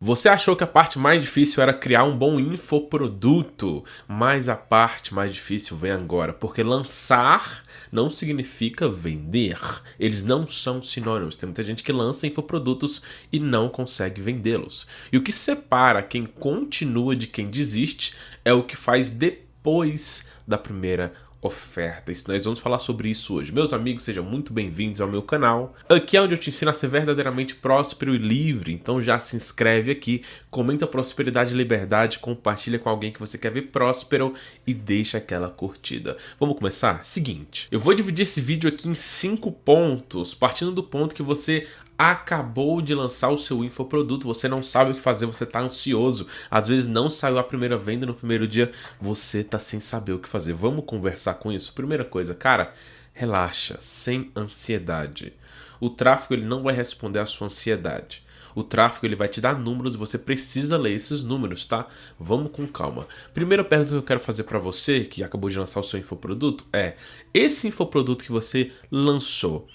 Você achou que a parte mais difícil era criar um bom infoproduto, mas a parte mais difícil vem agora, porque lançar não significa vender. Eles não são sinônimos. Tem muita gente que lança infoprodutos e não consegue vendê-los. E o que separa quem continua de quem desiste é o que faz depois da primeira oferta. Nós vamos falar sobre isso hoje. Meus amigos, sejam muito bem-vindos ao meu canal. Aqui é onde eu te ensino a ser verdadeiramente próspero e livre. Então já se inscreve aqui, comenta prosperidade e liberdade, compartilha com alguém que você quer ver próspero e deixa aquela curtida. Vamos começar? Seguinte, eu vou dividir esse vídeo aqui em 5 pontos, partindo do ponto que você acabou de lançar o seu infoproduto, você não sabe o que fazer, você está ansioso, às vezes não saiu a primeira venda no primeiro dia, você está sem saber o que fazer. Vamos conversar com isso? Primeira coisa, cara, relaxa, sem ansiedade. O tráfego ele não vai responder à sua ansiedade. O tráfego ele vai te dar números e você precisa ler esses números, tá? Vamos com calma. Primeira pergunta que eu quero fazer para você, que acabou de lançar o seu infoproduto, é: esse infoproduto que você lançou,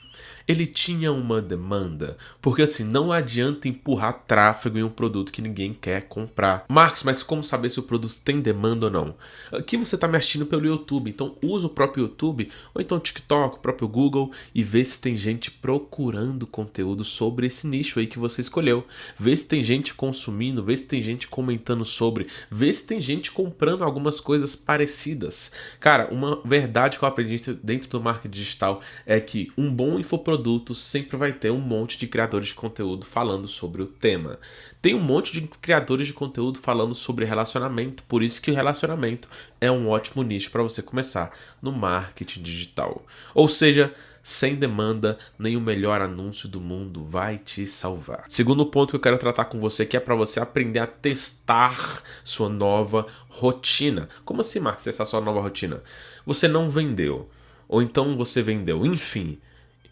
ele tinha uma demanda? Porque assim, não adianta empurrar tráfego em um produto que ninguém quer comprar. Marcos, mas como saber se o produto tem demanda ou não? Aqui você está me assistindo pelo YouTube, então usa o próprio YouTube, ou então o TikTok, o próprio Google, e vê se tem gente procurando conteúdo sobre esse nicho aí que você escolheu. Vê se tem gente consumindo, vê se tem gente comentando sobre, vê se tem gente comprando algumas coisas parecidas. Cara, uma verdade que eu aprendi dentro do marketing digital é que um bom infoproduto sempre vai ter um monte de criadores de conteúdo falando sobre o tema. Tem um monte de criadores de conteúdo falando sobre relacionamento, por isso que o relacionamento é um ótimo nicho para você começar no marketing digital. Ou seja, sem demanda, nem o melhor anúncio do mundo vai te salvar. Segundo ponto que eu quero tratar com você, que é para você aprender a testar sua nova rotina. Como assim, Marcos, testar sua nova rotina? Você não vendeu, ou então você vendeu, enfim.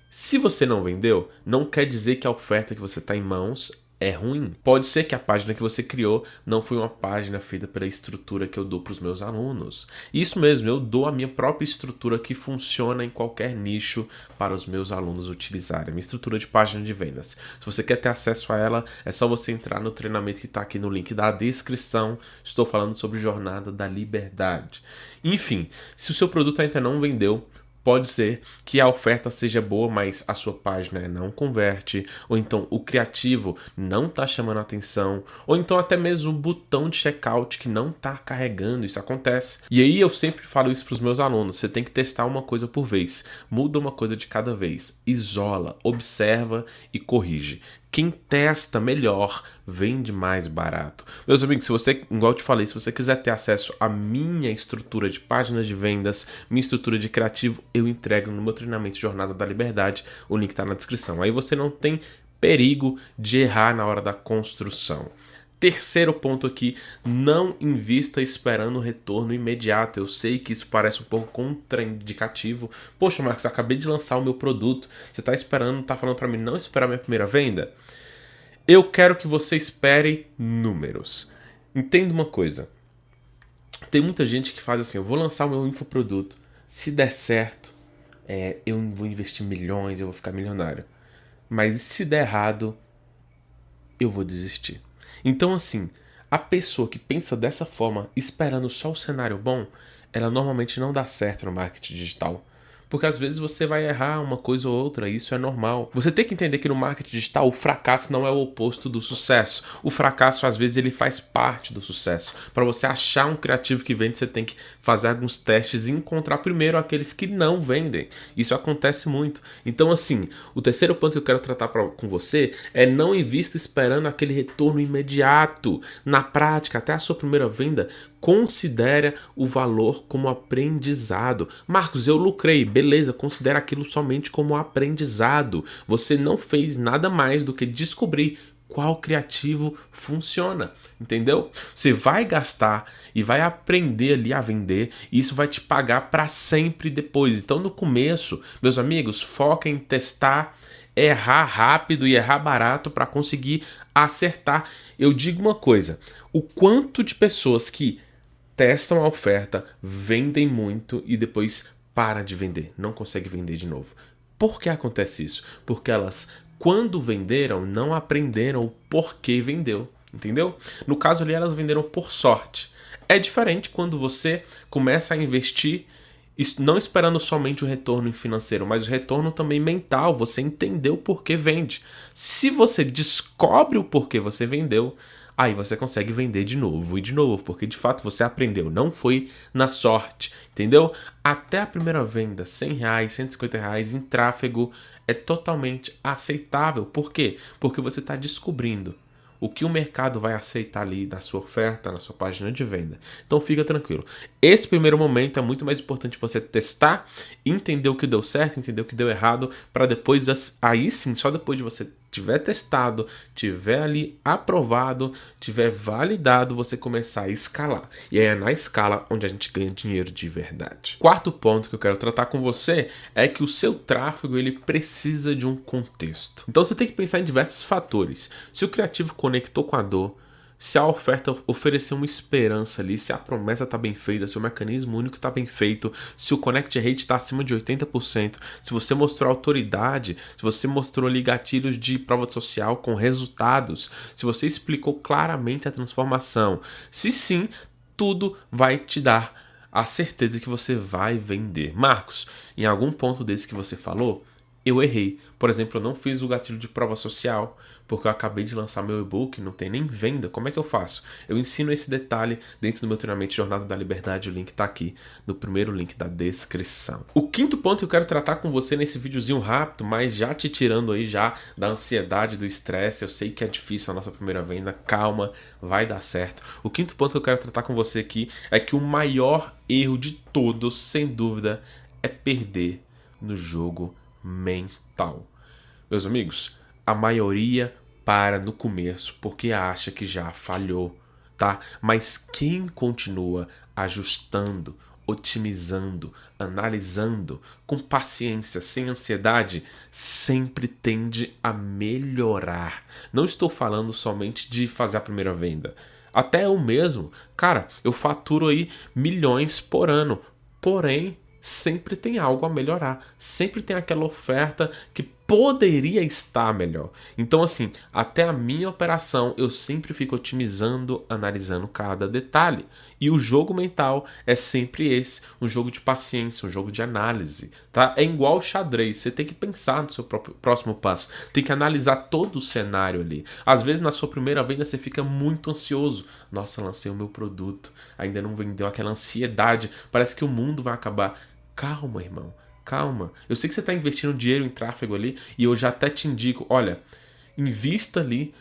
Se você não vendeu, não quer dizer que a oferta que você está em mãos é ruim. Pode ser que a página que você criou não foi uma página feita pela estrutura que eu dou para os meus alunos. Isso mesmo, eu dou a minha própria estrutura que funciona em qualquer nicho para os meus alunos utilizarem. Minha estrutura de página de vendas. Se você quer ter acesso a ela, é só você entrar no treinamento que está aqui no link da descrição. Estou falando sobre Jornada da Liberdade. Enfim, se o seu produto ainda não vendeu, pode ser que a oferta seja boa, mas a sua página não converte, ou então o criativo não está chamando a atenção, ou então até mesmo o botão de checkout que não está carregando, isso acontece. E aí eu sempre falo isso para os meus alunos, você tem que testar uma coisa por vez, muda uma coisa de cada vez, isola, observa e corrige. Quem testa melhor vende mais barato. Meus amigos, se você, igual eu te falei, se você quiser ter acesso à minha estrutura de páginas de vendas, minha estrutura de criativo, eu entrego no meu treinamento Jornada da Liberdade. O link está na descrição. Aí você não tem perigo de errar na hora da construção. Terceiro ponto aqui, não invista esperando retorno imediato. Eu sei que isso parece um pouco contraindicativo. Poxa, Marcos, acabei de lançar o meu produto. Você está esperando, está falando para mim não esperar minha primeira venda? Eu quero que você espere números. Entenda uma coisa. Tem muita gente que faz assim, eu vou lançar o meu infoproduto. Se der certo, eu vou investir milhões, eu vou ficar milionário. Mas se der errado, eu vou desistir. Então, assim, a pessoa que pensa dessa forma, esperando só o cenário bom, ela normalmente não dá certo no marketing digital. Porque às vezes você vai errar uma coisa ou outra, isso é normal. Você tem que entender que no marketing digital o fracasso não é o oposto do sucesso. O fracasso às vezes ele faz parte do sucesso. Para você achar um criativo que vende, você tem que fazer alguns testes e encontrar primeiro aqueles que não vendem. Isso acontece muito. Então assim, o terceiro ponto que eu quero tratar com você é não invista esperando aquele retorno imediato. Na prática, até a sua primeira venda, considere o valor como aprendizado. Marcos, eu lucrei. Beleza, considera aquilo somente como aprendizado. Você não fez nada mais do que descobrir qual criativo funciona, entendeu? Você vai gastar e vai aprender ali a vender e isso vai te pagar para sempre depois. Então, no começo, meus amigos, foca em testar, errar rápido e errar barato para conseguir acertar. Eu digo uma coisa, o quanto de pessoas que testam a oferta, vendem muito e depois para de vender, não consegue vender de novo. Por que acontece isso? Porque elas, quando venderam, não aprenderam o porquê vendeu. entendeu? No caso ali, elas venderam por sorte. É diferente quando você começa a investir não esperando somente o retorno financeiro, mas o retorno também mental, você entendeu por que vende. Se você descobre o porquê você vendeu, aí você consegue vender de novo e de novo, porque de fato você aprendeu, não foi na sorte, entendeu? Até a primeira venda, R$100, R$150 em tráfego é totalmente aceitável. Por quê? Porque você está descobrindo o que o mercado vai aceitar ali da sua oferta, na sua página de venda. Então fica tranquilo. Esse primeiro momento é muito mais importante você testar, entender o que deu certo, entender o que deu errado, para depois, aí sim, só depois de você tiver testado, tiver ali aprovado, tiver validado, você começar a escalar. E aí é na escala onde a gente ganha dinheiro de verdade. Quarto ponto que eu quero tratar com você é que o seu tráfego ele precisa de um contexto. Então você tem que pensar em diversos fatores. Se o criativo conectou com a dor, se a oferta oferecer uma esperança ali, se a promessa está bem feita, se o mecanismo único está bem feito, se o connect rate está acima de 80%, se você mostrou autoridade, se você mostrou ali gatilhos de prova social com resultados, se você explicou claramente a transformação, se sim, tudo vai te dar a certeza que você vai vender. Marcos, em algum ponto desse que você falou, eu errei. Por exemplo, eu não fiz o gatilho de prova social, porque eu acabei de lançar meu e-book, não tem nem venda. Como é que eu faço? Eu ensino esse detalhe dentro do meu treinamento Jornada da Liberdade. O link está aqui no primeiro link da descrição. O quinto ponto que eu quero tratar com você nesse videozinho rápido, mas já te tirando aí já da ansiedade, do estresse. Eu sei que é difícil a nossa primeira venda. Calma, vai dar certo. O quinto ponto que eu quero tratar com você aqui é que o maior erro de todos, sem dúvida, é perder no jogo mental. Meus amigos, a maioria para no começo porque acha que já falhou, tá? Mas quem continua ajustando, otimizando, analisando, com paciência, sem ansiedade, sempre tende a melhorar. Não estou falando somente de fazer a primeira venda. Até eu mesmo, cara, eu faturo aí milhões por ano, porém sempre tem algo a melhorar, sempre tem aquela oferta que poderia estar melhor. Então assim, até a minha operação eu sempre fico otimizando, analisando cada detalhe. E o jogo mental é sempre esse, um jogo de paciência, um jogo de análise, tá? É igual o xadrez, você tem que pensar no seu próximo passo, tem que analisar todo o cenário ali. Às vezes na sua primeira venda você fica muito ansioso. Nossa, lancei o meu produto, ainda não vendeu, aquela ansiedade, parece que o mundo vai acabar. Calma, irmão, calma. Eu sei que você está investindo dinheiro em tráfego ali e eu já até te indico, olha, invista ali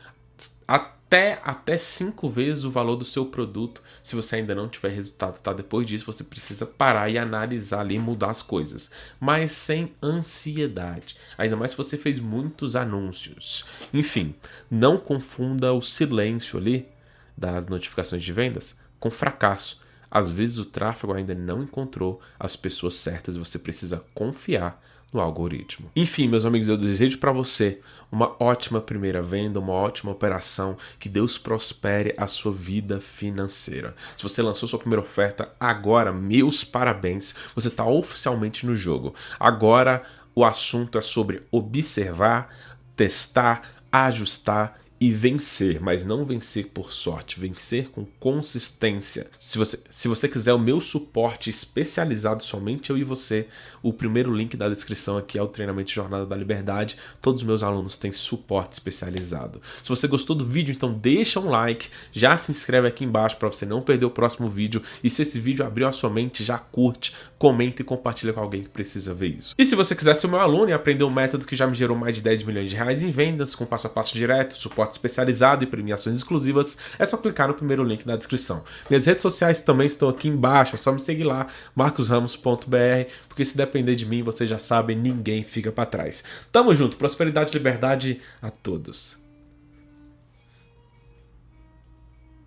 até 5 vezes o valor do seu produto se você ainda não tiver resultado, tá? Depois disso você precisa parar e analisar ali e mudar as coisas, mas sem ansiedade, ainda mais se você fez muitos anúncios. Enfim, não confunda o silêncio ali das notificações de vendas com fracasso. Às vezes o tráfego ainda não encontrou as pessoas certas e você precisa confiar no algoritmo. Enfim, meus amigos, eu desejo para você uma ótima primeira venda, uma ótima operação, que Deus prospere a sua vida financeira. Se você lançou sua primeira oferta agora, meus parabéns, você está oficialmente no jogo. Agora o assunto é sobre observar, testar, ajustar e vencer, mas não vencer por sorte, vencer com consistência. Se você quiser o meu suporte especializado, somente eu e você, o primeiro link da descrição aqui é o treinamento Jornada da Liberdade. Todos os meus alunos têm suporte especializado. Se você gostou do vídeo, então deixa um like, já se inscreve aqui embaixo para você não perder o próximo vídeo. E se esse vídeo abriu a sua mente, já curte, comenta e compartilha com alguém que precisa ver isso. E se você quiser ser meu aluno e aprender um método que já me gerou mais de 10 milhões de reais em vendas, com passo a passo direto, suporte especializado e premiações exclusivas, é só clicar no primeiro link na descrição. Minhas redes sociais também estão aqui embaixo, é só me seguir lá, marcosramos.br, porque se depender de mim, vocês já sabem, ninguém fica para trás. Tamo junto, prosperidade e liberdade a todos.